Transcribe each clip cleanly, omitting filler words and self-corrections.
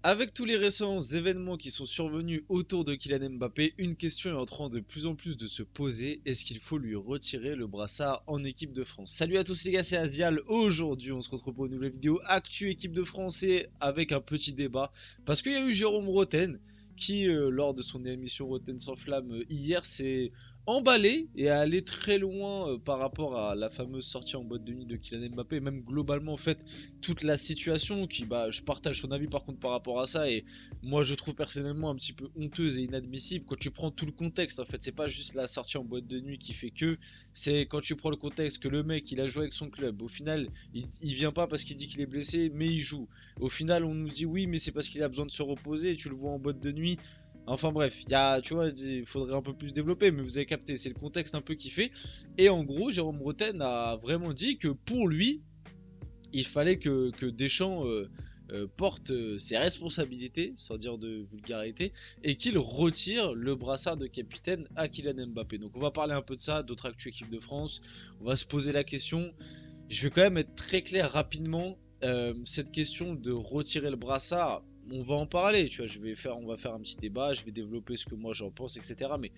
Avec tous les récents événements qui sont survenus autour de Kylian Mbappé, une question est en train de plus en plus de se poser. Est-ce qu'il faut lui retirer le brassard en équipe de France? Salut à tous les gars, c'est Azial. Aujourd'hui, on se retrouve pour une nouvelle vidéo Actu équipe de France et avec un petit débat. Parce qu'il y a eu Jérôme Roten qui, lors de son émission Roten sans flamme hier, s'est emballé et a allé très loin par rapport à la fameuse sortie en boîte de nuit de Kylian Mbappé, et même globalement en fait toute la situation qui, je partage son avis par contre par rapport à ça, et moi je trouve personnellement un petit peu honteuse et inadmissible quand tu prends tout le contexte. En fait, c'est pas juste la sortie en boîte de nuit qui fait que, c'est quand tu prends le contexte que le mec il a joué avec son club, au final il vient pas parce qu'il dit qu'il est blessé mais il joue, au final on nous dit oui mais c'est parce qu'il a besoin de se reposer et tu le vois en boîte de nuit. Enfin bref, tu vois, il faudrait un peu plus développer, mais vous avez capté, c'est le contexte un peu qui fait. Et en gros, Jérôme Roten a vraiment dit que pour lui, il fallait que Deschamps porte ses responsabilités, sans dire de vulgarité, et qu'il retire le brassard de capitaine à Kylian Mbappé. Donc on va parler un peu de ça, d'autres actus équipe de France, on va se poser la question. Je vais quand même être très clair rapidement. Cette question de retirer le brassard, on va en parler, tu vois, on va faire un petit débat, je vais développer ce que moi j'en pense, etc. Mais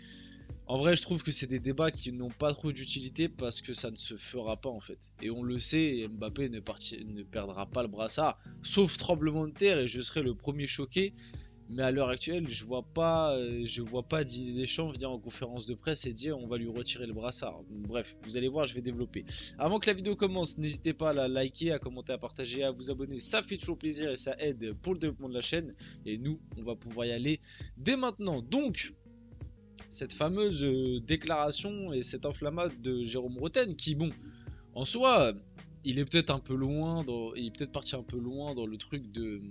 en vrai, je trouve que c'est des débats qui n'ont pas trop d'utilité parce que ça ne se fera pas en fait. Et on le sait, Mbappé ne perdra pas le brassard, sauf tremblement de terre, et je serai le premier choqué. Mais à l'heure actuelle, je vois pas Didier Deschamps venir en conférence de presse et dire on va lui retirer le brassard. Bref, vous allez voir, je vais développer. Avant que la vidéo commence, n'hésitez pas à la liker, à commenter, à partager, à vous abonner. Ça fait toujours plaisir et ça aide pour le développement de la chaîne. Et nous, on va pouvoir y aller dès maintenant. Donc, cette fameuse déclaration et cette enflammade de Jérôme Roten qui, bon, en soi, il est peut-être un peu loin, il est peut-être parti un peu loin dans le truc de,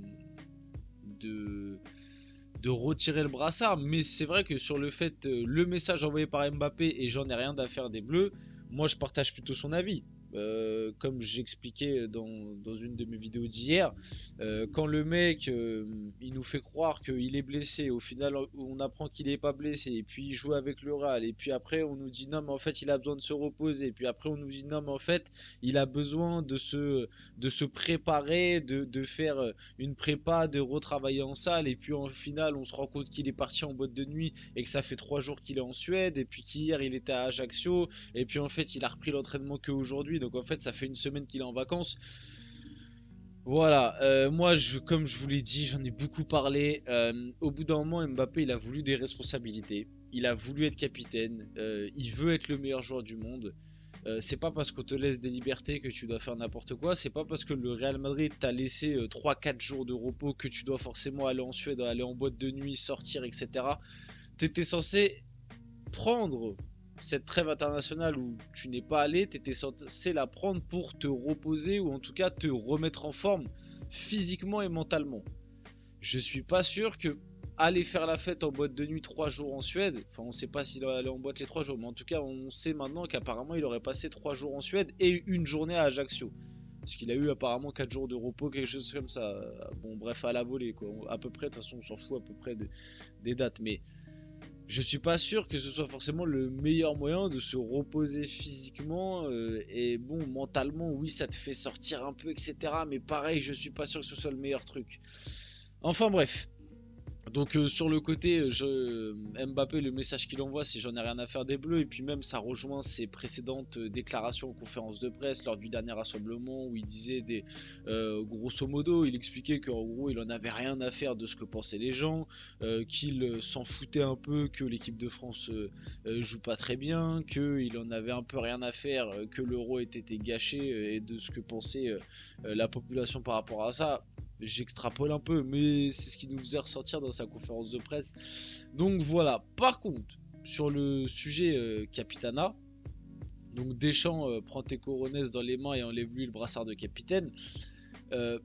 de retirer le brassard, mais c'est vrai que sur le fait, le message envoyé par Mbappé et j'en ai rien à faire des Bleus, moi je partage plutôt son avis. Comme j'expliquais dans une de mes vidéos d'hier, quand le mec il nous fait croire qu'il est blessé, au final on apprend qu'il est pas blessé, et puis il joue avec le Real, et puis après on nous dit non mais en fait il a besoin de se reposer, et puis après on nous dit non mais en fait il a besoin de se préparer, de faire une prépa, de retravailler en salle, et puis en final on se rend compte qu'il est parti en boîte de nuit et que ça fait 3 jours qu'il est en Suède, et puis qu'hier il était à Ajaccio, et puis en fait il a repris l'entraînement qu'aujourd'hui, donc en fait ça fait une semaine qu'il est en vacances. Voilà, moi comme je vous l'ai dit, j'en ai beaucoup parlé. Au bout d'un moment, Mbappé il a voulu des responsabilités, il a voulu être capitaine, il veut être le meilleur joueur du monde. C'est pas parce qu'on te laisse des libertés que tu dois faire n'importe quoi. C'est pas parce que le Real Madrid t'a laissé 3-4 jours de repos que tu dois forcément aller en Suède, aller en boîte de nuit, sortir, etc. T'étais censé prendre cette trêve internationale où tu n'es pas allé, t'étais censé la prendre pour te reposer ou en tout cas te remettre en forme physiquement et mentalement. Je suis pas sûr que aller faire la fête en boîte de nuit 3 jours en Suède, enfin on sait pas s'il allait en boîte les 3 jours, mais en tout cas on sait maintenant qu'apparemment il aurait passé 3 jours en Suède et une journée à Ajaccio. Parce qu'il a eu apparemment 4 jours de repos, quelque chose comme ça. Bon bref, à la volée quoi, à peu près, de toute façon on s'en fout à peu près des dates, mais je suis pas sûr que ce soit forcément le meilleur moyen de se reposer physiquement, et bon mentalement oui ça te fait sortir un peu, etc. Mais pareil je suis pas sûr que ce soit le meilleur truc. Enfin bref, donc sur le côté, Mbappé, le message qu'il envoie, c'est j'en ai rien à faire des Bleus. Et puis même, ça rejoint ses précédentes déclarations en conférence de presse lors du dernier rassemblement où il disait grosso modo, il expliquait qu'en gros, il en avait rien à faire de ce que pensaient les gens, qu'il s'en foutait un peu que l'équipe de France joue pas très bien, qu'il en avait un peu rien à faire, que l'Euro ait été gâché, et de ce que pensait la population par rapport à ça. J'extrapole un peu, mais c'est ce qui nous faisait ressortir dans sa conférence de presse. Donc voilà. Par contre, sur le sujet Capitana, donc Deschamps prend tes coronets dans les mains et enlève-lui le brassard de capitaine. Euh,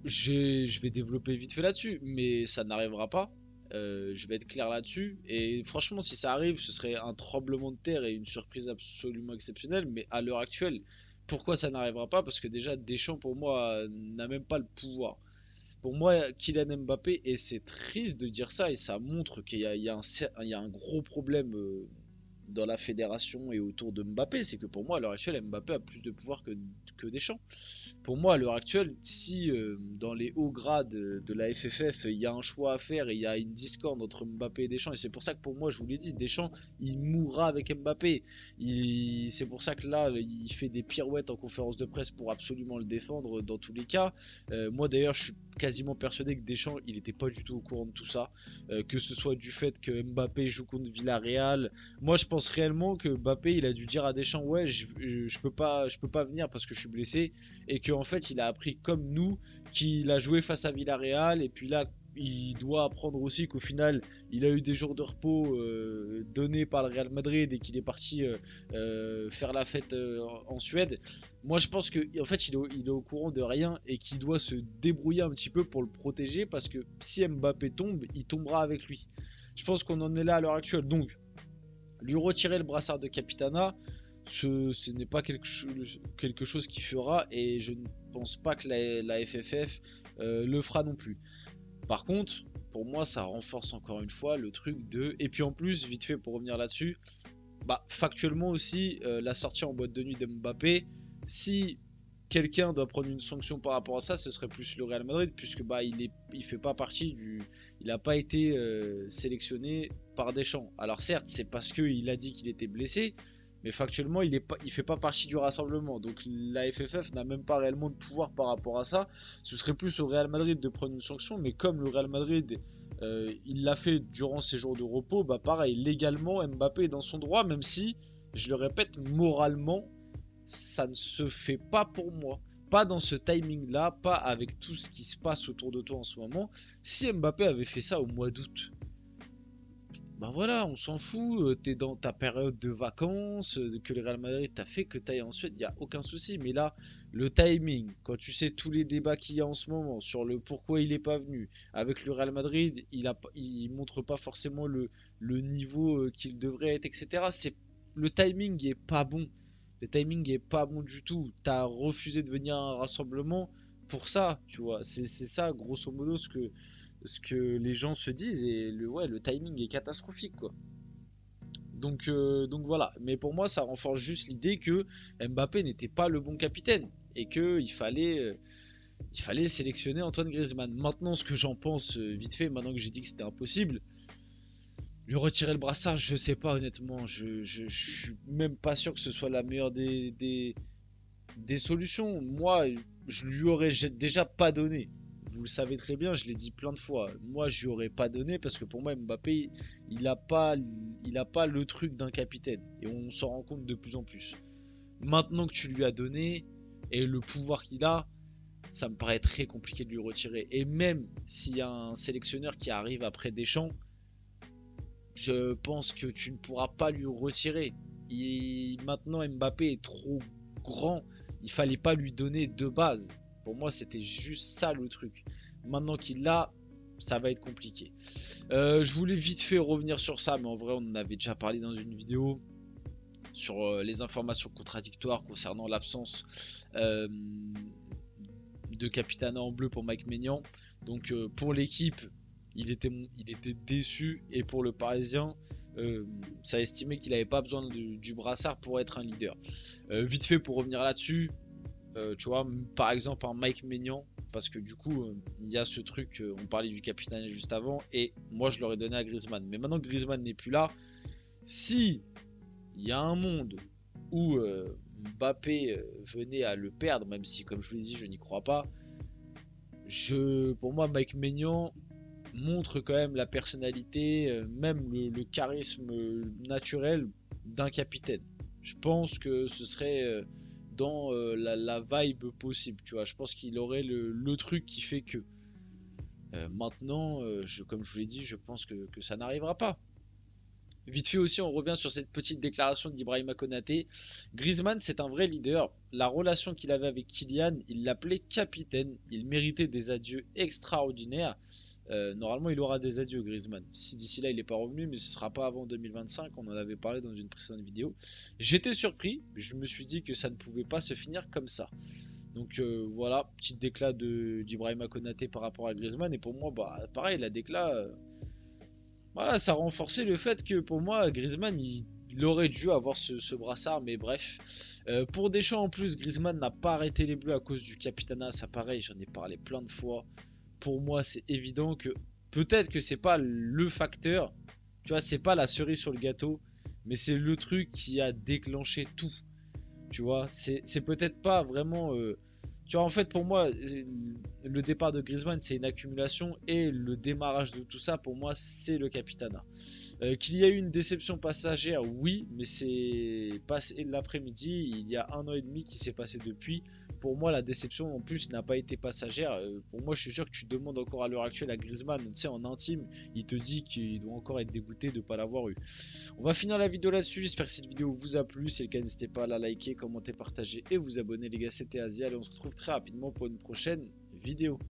je vais développer vite fait là-dessus, mais ça n'arrivera pas. Je vais être clair là-dessus. Et franchement, si ça arrive, ce serait un tremblement de terre et une surprise absolument exceptionnelle. Mais à l'heure actuelle, pourquoi ça n'arrivera pas? Parce que déjà, Deschamps, pour moi, n'a même pas le pouvoir. Pour moi, Kylian Mbappé, et c'est triste de dire ça, et ça montre il y a un gros problème dans la fédération et autour de Mbappé, c'est que pour moi, à l'heure actuelle, Mbappé a plus de pouvoir que Deschamps. Pour moi, à l'heure actuelle, si dans les hauts grades de la FFF, il y a un choix à faire et il y a une discorde entre Mbappé et Deschamps, et c'est pour ça que pour moi, je vous l'ai dit, Deschamps, il mourra avec Mbappé. C'est pour ça que là, il fait des pirouettes en conférence de presse pour absolument le défendre dans tous les cas. Moi d'ailleurs, je suis quasiment persuadé que Deschamps, il n'était pas du tout au courant de tout ça. Que ce soit du fait que Mbappé joue contre Villarreal. Moi, je pense réellement que Mbappé, il a dû dire à Deschamps, ouais, je peux pas venir parce que je suis blessé, et qu'en fait il a appris comme nous qu'il a joué face à Villarreal, et puis là il doit apprendre aussi qu'au final il a eu des jours de repos donnés par le Real Madrid et qu'il est parti faire la fête en Suède. Moi je pense que en fait il est au courant de rien et qu'il doit se débrouiller un petit peu pour le protéger, parce que si Mbappé tombe, il tombera avec lui. Je pense qu'on en est là à l'heure actuelle, donc lui retirer le brassard de Capitana, ce n'est pas quelque chose qui fera, et je ne pense pas que la FFF le fera non plus. Par contre, pour moi, ça renforce encore une fois le truc de... Et puis en plus, vite fait pour revenir là-dessus, bah, factuellement aussi, la sortie en boîte de nuit de Mbappé, si quelqu'un doit prendre une sanction par rapport à ça, ce serait plus le Real Madrid, puisque bah, il fait pas partie du... Il n'a pas été sélectionné par Deschamps. Alors certes, c'est parce qu'il a dit qu'il était blessé, mais factuellement, il fait pas partie du rassemblement. Donc la FFF n'a même pas réellement de pouvoir par rapport à ça. Ce serait plus au Real Madrid de prendre une sanction, mais comme le Real Madrid, il l'a fait durant ses jours de repos, bah pareil, légalement, Mbappé est dans son droit, même si, je le répète, moralement, ça ne se fait pas pour moi. Pas dans ce timing-là, pas avec tout ce qui se passe autour de toi en ce moment. Si Mbappé avait fait ça au mois d'août, bah voilà, on s'en fout, t'es dans ta période de vacances, que le Real Madrid t'a fait que t'ailles en Suède, y a aucun souci. Mais là, le timing, quand tu sais tous les débats qu'il y a en ce moment sur le pourquoi il est pas venu, avec le Real Madrid, il montre pas forcément le niveau qu'il devrait être, etc. Le timing est pas bon. Le timing est pas bon du tout. T'as refusé de venir à un rassemblement pour ça, tu vois. C'est ça, grosso modo, ce que les gens se disent, et ouais, le timing est catastrophique, quoi. Donc voilà, mais pour moi ça renforce juste l'idée que Mbappé n'était pas le bon capitaine et il fallait sélectionner Antoine Griezmann. Maintenant, ce que j'en pense vite fait, maintenant que j'ai dit que c'était impossible, lui retirer le brassard, je sais pas honnêtement, je suis même pas sûr que ce soit la meilleure des solutions. Moi, je lui aurais déjà pas donné. Vous le savez très bien, je l'ai dit plein de fois. Moi, je lui aurais pas donné parce que pour moi, Mbappé, il a pas le truc d'un capitaine. Et on s'en rend compte de plus en plus. Maintenant que tu lui as donné et le pouvoir qu'il a, ça me paraît très compliqué de lui retirer. Et même s'il y a un sélectionneur qui arrive après Deschamps, je pense que tu ne pourras pas lui retirer. Maintenant, Mbappé est trop grand. Il fallait pas lui donner de base. Pour moi, c'était juste ça le truc. Maintenant qu'il l'a, ça va être compliqué. Je voulais vite fait revenir sur ça, mais en vrai, on en avait déjà parlé dans une vidéo sur les informations contradictoires concernant l'absence de Capitana en bleu pour Mike Maignan. Donc pour l'équipe, il était déçu, et pour le Parisien, ça a estimé qu'il n'avait pas besoin du brassard pour être un leader. Vite fait pour revenir là-dessus, tu vois, par exemple un Mike Maignan, parce que du coup il y a ce truc, on parlait du capitaine juste avant, et moi je l'aurais donné à Griezmann. Mais maintenant que Griezmann n'est plus là, si il y a un monde où Mbappé venait à le perdre, même si comme je vous l'ai dit je n'y crois pas, pour moi Mike Maignan montre quand même la personnalité, même le charisme naturel d'un capitaine. Je pense que ce serait dans la vibe possible, tu vois. Je pense qu'il aurait le truc qui fait que. Maintenant, comme je vous l'ai dit, je pense que ça n'arrivera pas. Vite fait aussi, on revient sur cette petite déclaration d'Ibrahima Konaté. Griezmann, c'est un vrai leader. La relation qu'il avait avec Kylian, il l'appelait capitaine. Il méritait des adieux extraordinaires. Normalement, il aura des adieux, Griezmann. Si d'ici là, il n'est pas revenu, mais ce sera pas avant 2025. On en avait parlé dans une précédente vidéo. J'étais surpris. Je me suis dit que ça ne pouvait pas se finir comme ça. Donc voilà, petite déclat d'Ibrahima Konaté par rapport à Griezmann. Et pour moi, bah, pareil, la déclat... voilà, ça renforçait le fait que pour moi, Griezmann, il aurait dû avoir ce brassard, mais bref. Pour Deschamps, en plus, Griezmann n'a pas arrêté les Bleus à cause du Capitana. Ça, pareil, j'en ai parlé plein de fois. Pour moi, c'est évident que peut-être que c'est pas le facteur, tu vois, c'est pas la cerise sur le gâteau, mais c'est le truc qui a déclenché tout. Tu vois, c'est peut-être pas vraiment. Tu vois, en fait, pour moi, le départ de Griezmann, c'est une accumulation et le démarrage de tout ça, pour moi, c'est le Capitana. Qu'il y a eu une déception passagère, oui, mais c'est passé l'après-midi, il y a 1 an et demi qui s'est passé depuis. Pour moi, la déception en plus n'a pas été passagère. Pour moi, je suis sûr que tu demandes encore à l'heure actuelle à Griezmann, tu sais, en intime, il te dit qu'il doit encore être dégoûté de ne pas l'avoir eu. On va finir la vidéo là-dessus. J'espère que cette vidéo vous a plu. Si c'est le cas, n'hésitez pas à la liker, commenter, partager et vous abonner, les gars. C'était Asia. Allez, on se retrouve très rapidement pour une prochaine vidéo.